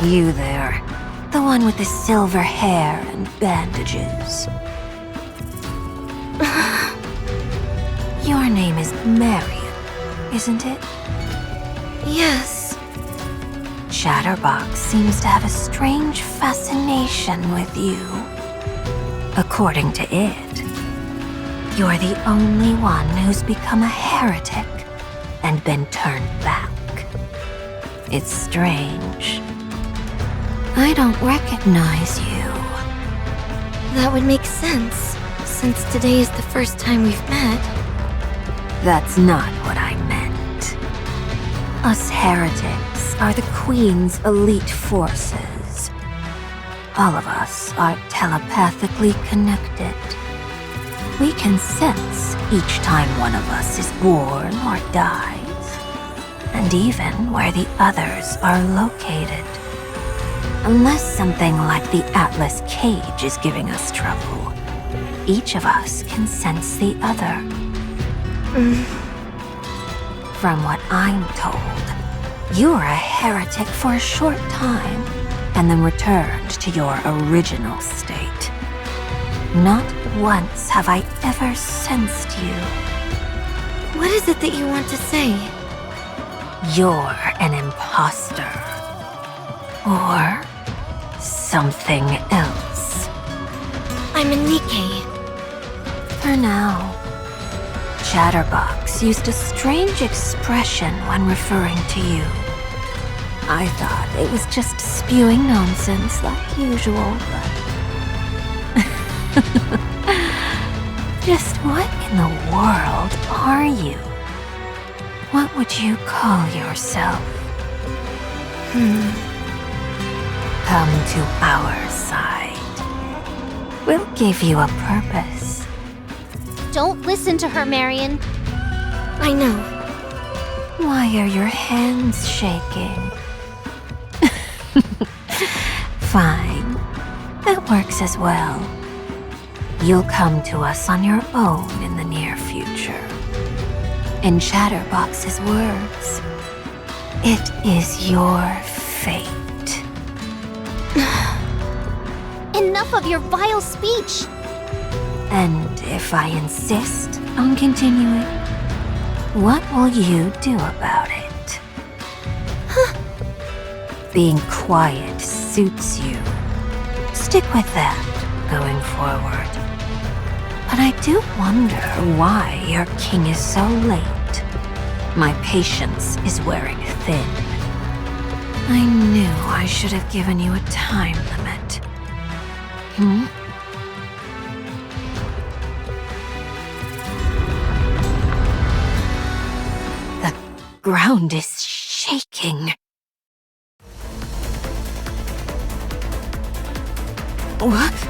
You there. The one with the silver hair and bandages. Your name is Marion, isn't it? Yes. Chatterbox seems to have a strange fascination with you. According to it, you're the only one who's become a heretic and been turned back. It's strange. I don't recognize you. That would make sense, since today is the first time we've met. That's not what I meant. Us heretics are the Queen's elite forces. All of us are telepathically connected. We can sense each time one of us is born or dies, and even where the others are located. Unless something like the Atlas cage is giving us trouble, each of us can sense the other. From what I'm told, you were a heretic for a short time, and then returned to your original state. Not once have I ever sensed you. What is it that you want to say? You're an imposter. Or something else. I'm a Nikke. For now. Chatterbox used a strange expression when referring to you. I thought it was just spewing nonsense like usual, but... Just what in the world are you? What would you call yourself? Come to our side. We'll give you a purpose. Don't listen to her, Marion. I know. Why are your hands shaking? Fine. That works as well. You'll come to us on your own in the near future. In Chatterbox's words, it is your fate. Enough of your vile speech! And if I insist on continuing, what will you do about it? Being quiet suits you. Stick with that going forward. But I do wonder why your king is so late. My patience is wearing thin. I knew I should have given you a time limit. The ground is shaking. What?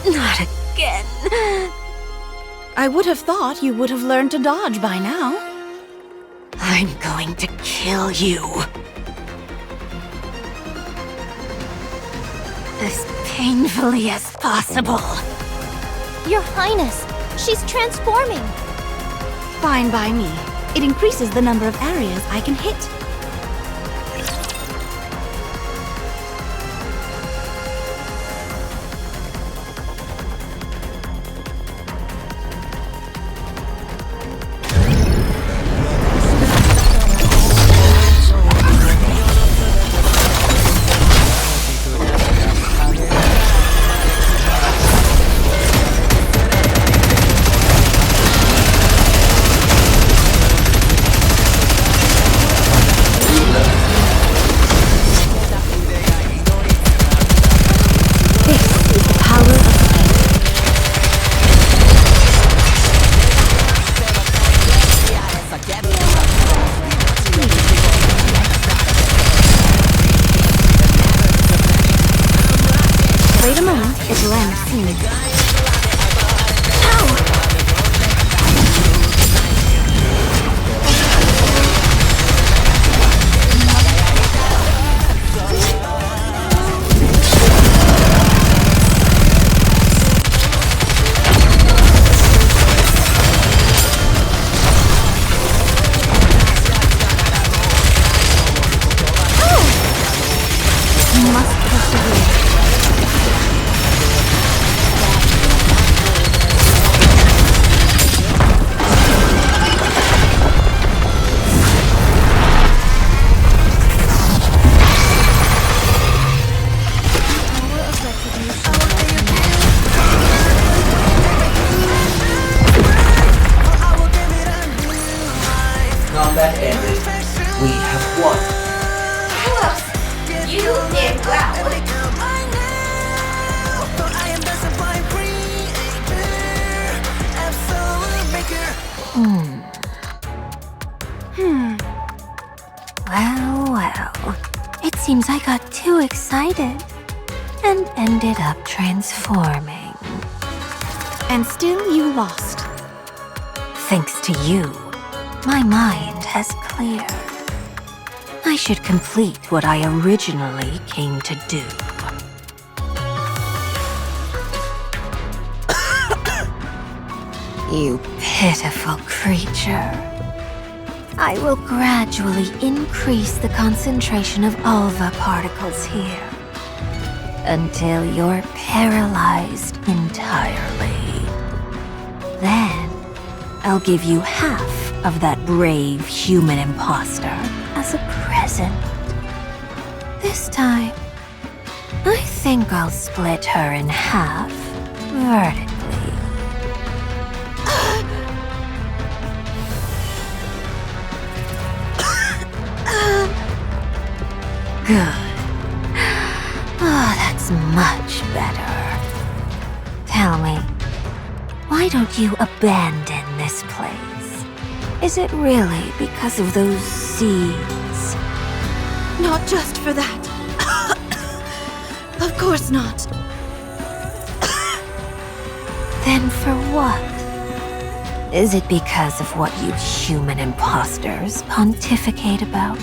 Not again. I would have thought you would have learned to dodge by now. I'm going to kill you. As painfully as possible. Your Highness, she's transforming! Fine by me. It increases the number of areas I can hit. Well, well. It seems I got too excited and ended up transforming. And still you lost. Thanks to you, my mind has cleared. I should complete what I originally came to do. You pitiful creature. I will gradually increase the concentration of alpha particles here until you're paralyzed entirely. Then, I'll give you half of that brave human imposter as a present. This time, I think I'll split her in half vertically. Good. Oh, that's much better. Tell me, why don't you abandon this place? Is it really because of those seeds? Not just for that. Of course not. Then for what? Is it because of what you human imposters pontificate about?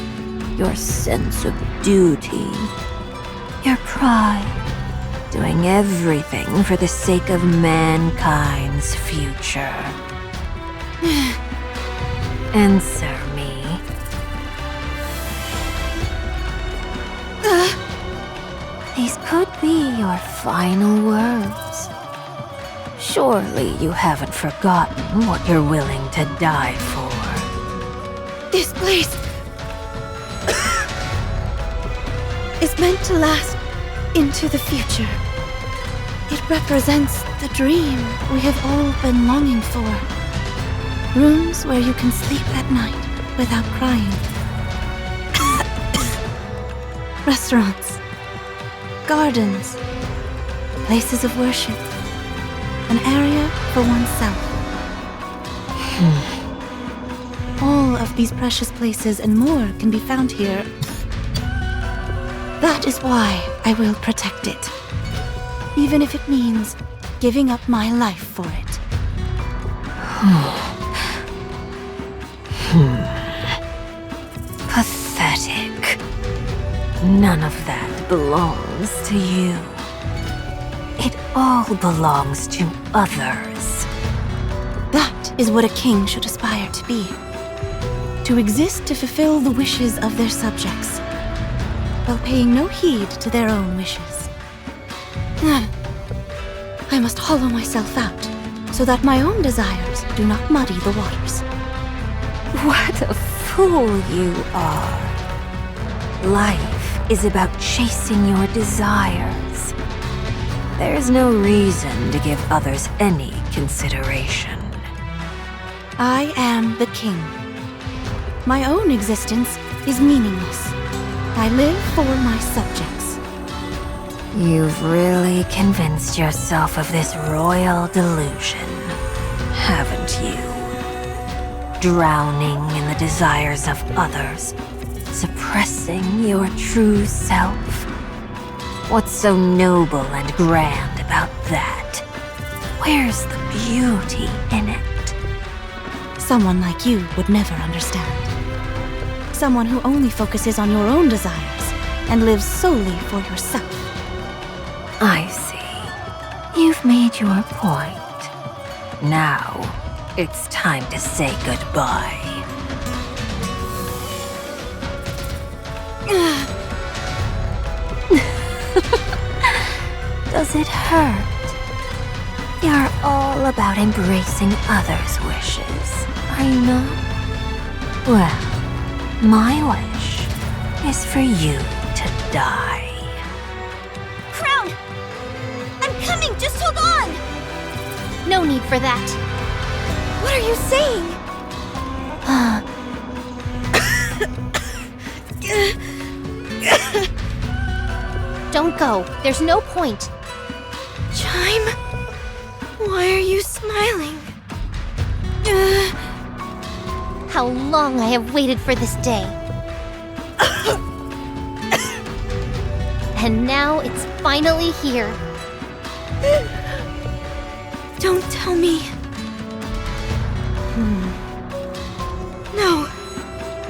Your sense of duty, your pride, doing everything for the sake of mankind's future. Answer me. These could be your final words. Surely you haven't forgotten what you're willing to die for. This place is meant to last into the future. It represents the dream we have all been longing for. Rooms where you can sleep at night without crying. Restaurants, gardens, places of worship, an area for oneself. All of these precious places and more can be found here. That is why I will protect it, even if it means giving up my life for it. Pathetic. None of that belongs to you. It all belongs to others. That is what a king should aspire to be. To exist to fulfill the wishes of their subjects, while paying no heed to their own wishes. I must hollow myself out, so that my own desires do not muddy the waters. What a fool you are. Life is about chasing your desires. There's no reason to give others any consideration. I am the king. My own existence is meaningless. I live for my subjects. You've really convinced yourself of this royal delusion, haven't you? Drowning in the desires of others, suppressing your true self. What's so noble and grand about that? Where's the beauty in it? Someone like you would never understand. Someone who only focuses on your own desires and lives solely for yourself. I see. You've made your point. Now, it's time to say goodbye. Does it hurt? You're all about embracing others' wishes, are you not? Well, my wish is for you to die. Crown! I'm coming! Just hold on! No need for that. What are you saying? Don't go. There's no point. Chime? Why are you smiling? How long I have waited for this day. And now it's finally here. Don't tell me. No,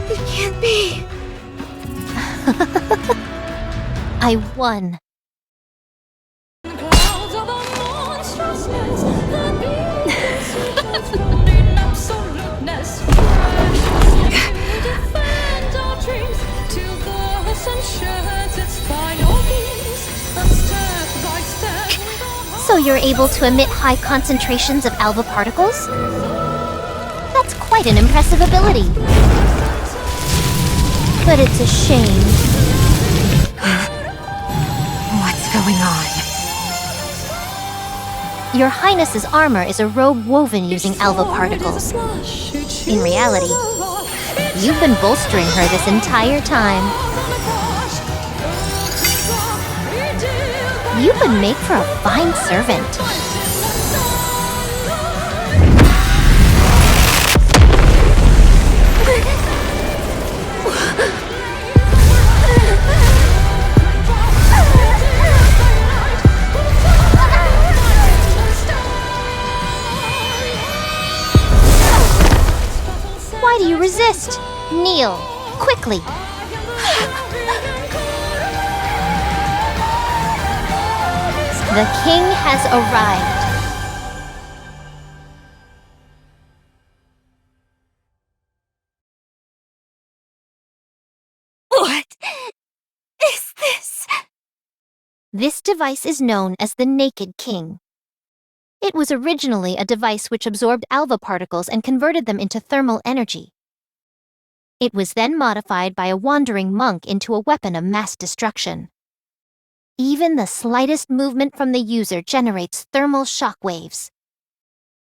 it can't be. I won. Clouds of a monstrousness, the beast in absoluteness. We'll defend our dreams till the sun sheds its final beams. And step by step, So you're able to emit high concentrations of alpha particles? That's quite an impressive ability. But it's a shame. What's going on? Your Highness's armor is a robe woven using alpha particles. In reality, you've been bolstering her this entire time. You would make for a fine servant. Why do you resist? Kneel, quickly. The king has arrived. What is this? This device is known as the Naked King. It was originally a device which absorbed alpha particles and converted them into thermal energy. It was then modified by a wandering monk into a weapon of mass destruction. Even the slightest movement from the user generates thermal shock waves.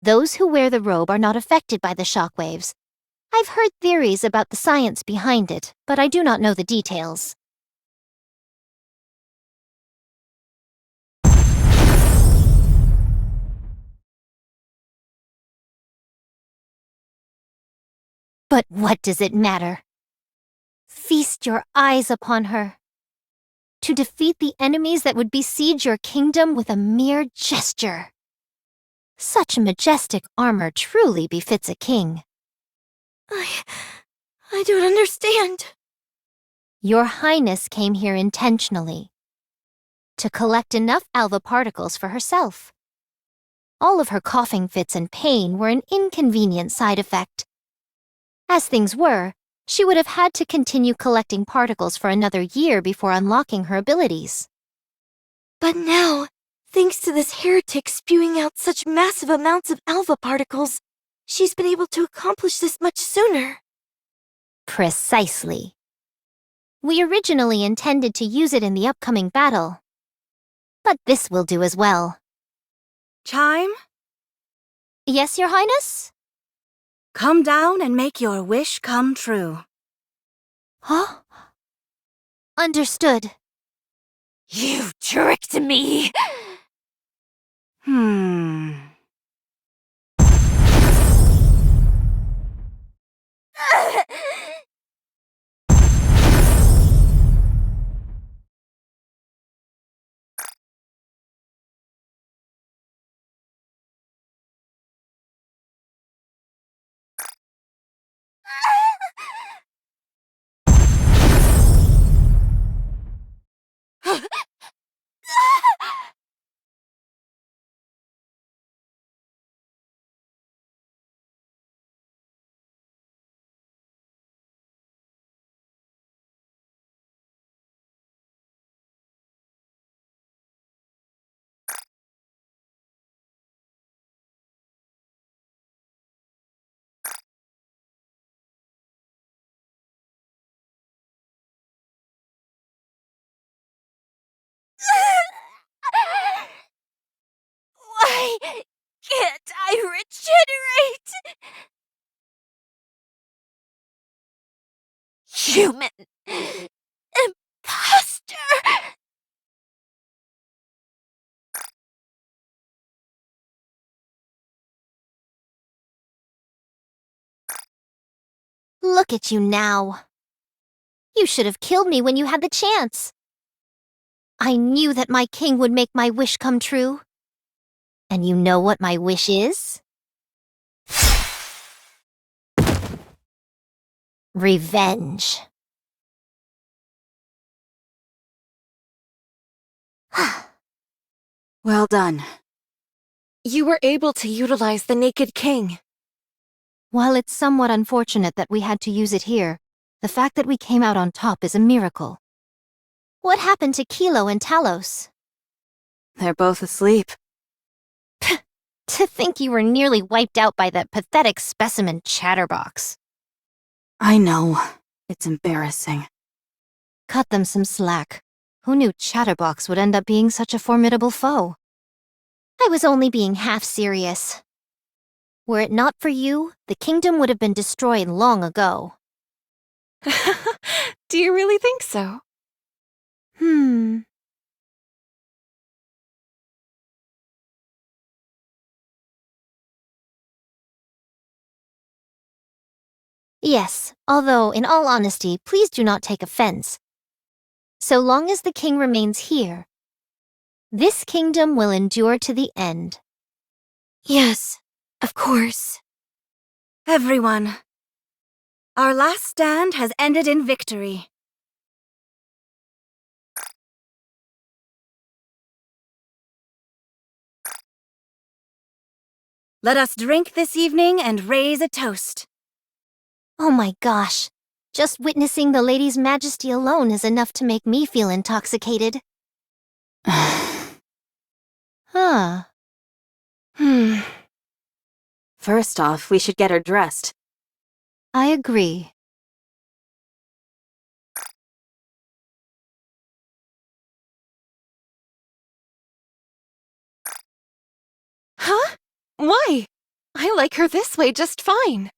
Those who wear the robe are not affected by the shock waves. I've heard theories about the science behind it, but I do not know the details. But what does it matter? Feast your eyes upon her. To defeat the enemies that would besiege your kingdom with a mere gesture. Such majestic armor truly befits a king. I don't understand. Your Highness came here intentionally. To collect enough alpha particles for herself. All of her coughing fits and pain were an inconvenient side effect. As things were, she would have had to continue collecting particles for another year before unlocking her abilities. But now, thanks to this heretic spewing out such massive amounts of alpha particles, she's been able to accomplish this much sooner. Precisely. We originally intended to use it in the upcoming battle. But this will do as well. Chime, Yes, Your Highness? come down and make your wish come true. Huh? Understood. You tricked me! Why can't I regenerate? Human imposter! Look at you now. You should have killed me when you had the chance. I knew that my king would make my wish come true. And you know what my wish is? Revenge. Well done. You were able to utilize the Naked King. While it's somewhat unfortunate that we had to use it here, the fact that we came out on top is a miracle. What happened to Kilo and Talos? They're both asleep. To think you were nearly wiped out by that pathetic specimen Chatterbox. I know. It's embarrassing. Cut them some slack. Who knew Chatterbox would end up being such a formidable foe? I was only being half serious. Were it not for you, the kingdom would have been destroyed long ago. Do you really think so? Yes, although, in all honesty, please do not take offense. So long as the king remains here, this kingdom will endure to the end. Yes, of course. Everyone, our last stand has ended in victory. Let us drink this evening and raise a toast. Oh my gosh, just witnessing the lady's majesty alone is enough to make me feel intoxicated. Huh. First off, we should get her dressed. I agree. Huh? Why? I like her this way just fine.